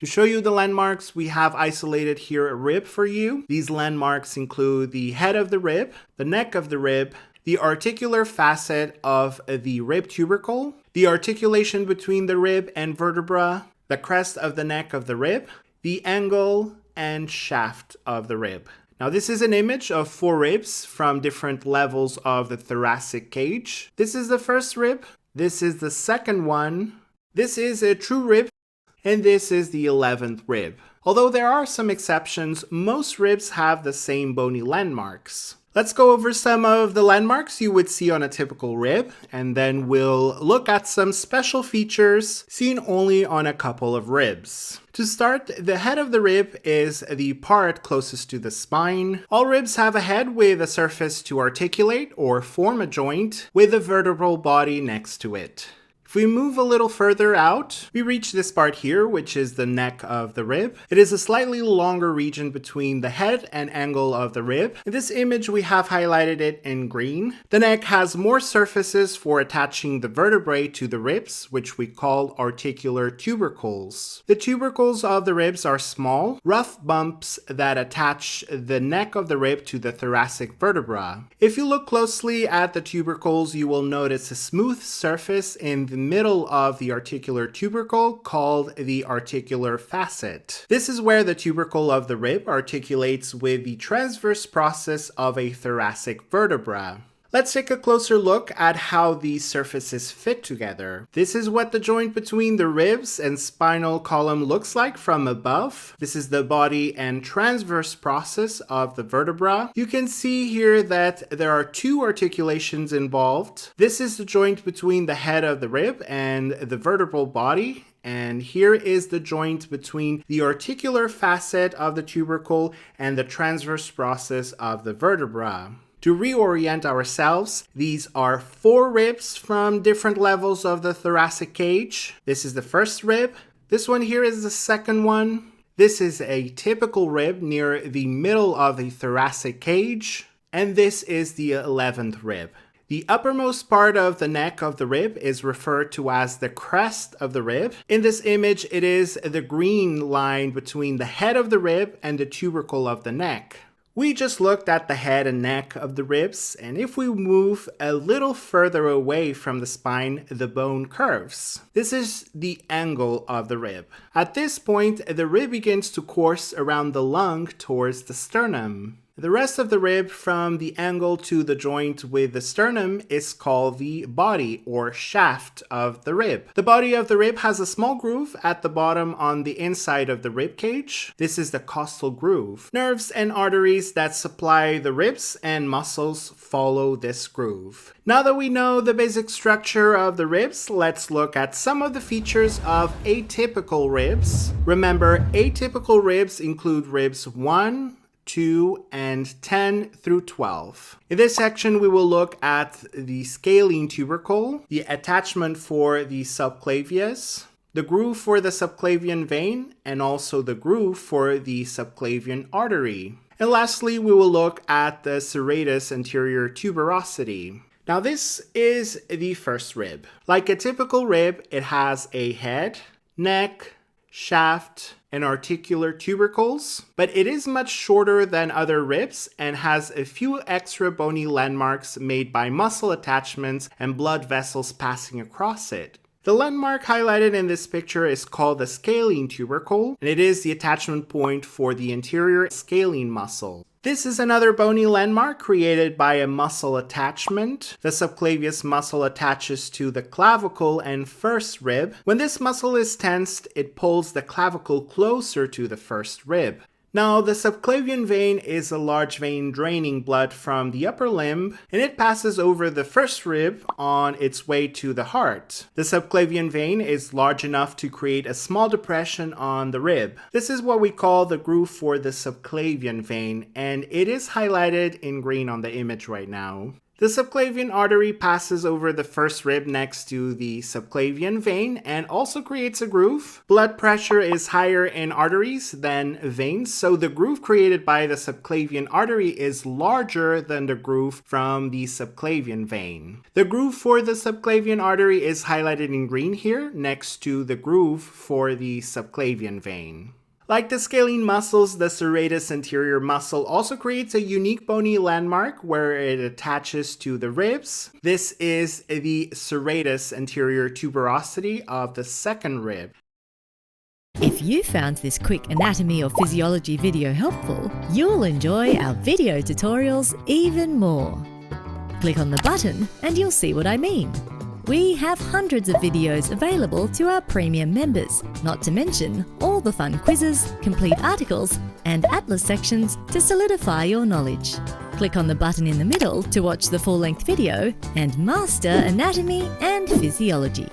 To show you the landmarks, we have isolated here a rib for you. These landmarks include the head of the rib, the neck of the rib, the articular facet of the rib tubercle, the articulation between the rib and vertebra, the crest of the neck of the rib, the angle and shaft of the rib. Now this is an image of 4 ribs from different levels of the thoracic cage. This is the first rib, this is the second one, this is a true rib, and this is the 11th rib. Although there are some exceptions, most ribs have the same bony landmarks. Let's go over some of the landmarks you would see on a typical rib, and then we'll look at some special features seen only on a couple of ribs. To start, the head of the rib is the part closest to the spine. All ribs have a head with a surface to articulate or form a joint with a vertebral body next to it. If we move a little further out, we reach this part here, which is the neck of the rib. It is a slightly longer region between the head and angle of the rib. In this image, we have highlighted it in green. The neck has more surfaces for attaching the vertebrae to the ribs, which we call articular tubercles. The tubercles of the ribs are small, rough bumps that attach the neck of the rib to the thoracic vertebra. If you look closely at the tubercles, you will notice a smooth surface in the middle of the articular tubercle called the articular facet. This is where the tubercle of the rib articulates with the transverse process of a thoracic vertebra. Let's take a closer look at how these surfaces fit together. This is what the joint between the ribs and spinal column looks like from above. This is the body and transverse process of the vertebra. You can see here that there are 2 articulations involved. This is the joint between the head of the rib and the vertebral body. And here is the joint between the articular facet of the tubercle and the transverse process of the vertebra. To reorient ourselves, these are 4 ribs from different levels of the thoracic cage. This is the first rib. This one here is the second one. This is a typical rib near the middle of the thoracic cage. And this is the 11th rib. The uppermost part of the neck of the rib is referred to as the crest of the rib. In this image, it is the green line between the head of the rib and the tubercle of the neck. We just looked at the head and neck of the ribs, and if we move a little further away from the spine, the bone curves. This is the angle of the rib. At this point, the rib begins to course around the lung towards the sternum. The rest of the rib from the angle to the joint with the sternum is called the body or shaft of the rib. The body of the rib has a small groove at the bottom on the inside of the rib cage. This is the costal groove. Nerves and arteries that supply the ribs and muscles follow this groove. Now that we know the basic structure of the ribs, let's look at some of the features of atypical ribs. Remember, atypical ribs include ribs 1, 2, and 10 through 12. In this section, we will look at the scalene tubercle, the attachment for the subclavius, the groove for the subclavian vein, and also the groove for the subclavian artery. And lastly, we will look at the serratus anterior tuberosity. Now this is the first rib. Like a typical rib, it has a head, neck, shaft, and articular tubercles, but it is much shorter than other ribs and has a few extra bony landmarks made by muscle attachments and blood vessels passing across it. The landmark highlighted in this picture is called the scalene tubercle, and it is the attachment point for the anterior scalene muscle. This is another bony landmark created by a muscle attachment. The subclavius muscle attaches to the clavicle and first rib. When this muscle is tensed, it pulls the clavicle closer to the first rib. Now, the subclavian vein is a large vein draining blood from the upper limb, and it passes over the first rib on its way to the heart. The subclavian vein is large enough to create a small depression on the rib. This is what we call the groove for the subclavian vein, and it is highlighted in green on the image right now. The subclavian artery passes over the first rib next to the subclavian vein and also creates a groove. Blood pressure is higher in arteries than veins, so the groove created by the subclavian artery is larger than the groove from the subclavian vein. The groove for the subclavian artery is highlighted in green here next to the groove for the subclavian vein. Like the scalene muscles, the serratus anterior muscle also creates a unique bony landmark where it attaches to the ribs. This is the serratus anterior tuberosity of the second rib. If you found this quick anatomy or physiology video helpful, you'll enjoy our video tutorials even more. Click on the button and you'll see what I mean. We have hundreds of videos available to our premium members, not to mention all the fun quizzes, complete articles, and atlas sections to solidify your knowledge. Click on the button in the middle to watch the full-length video and master anatomy and physiology.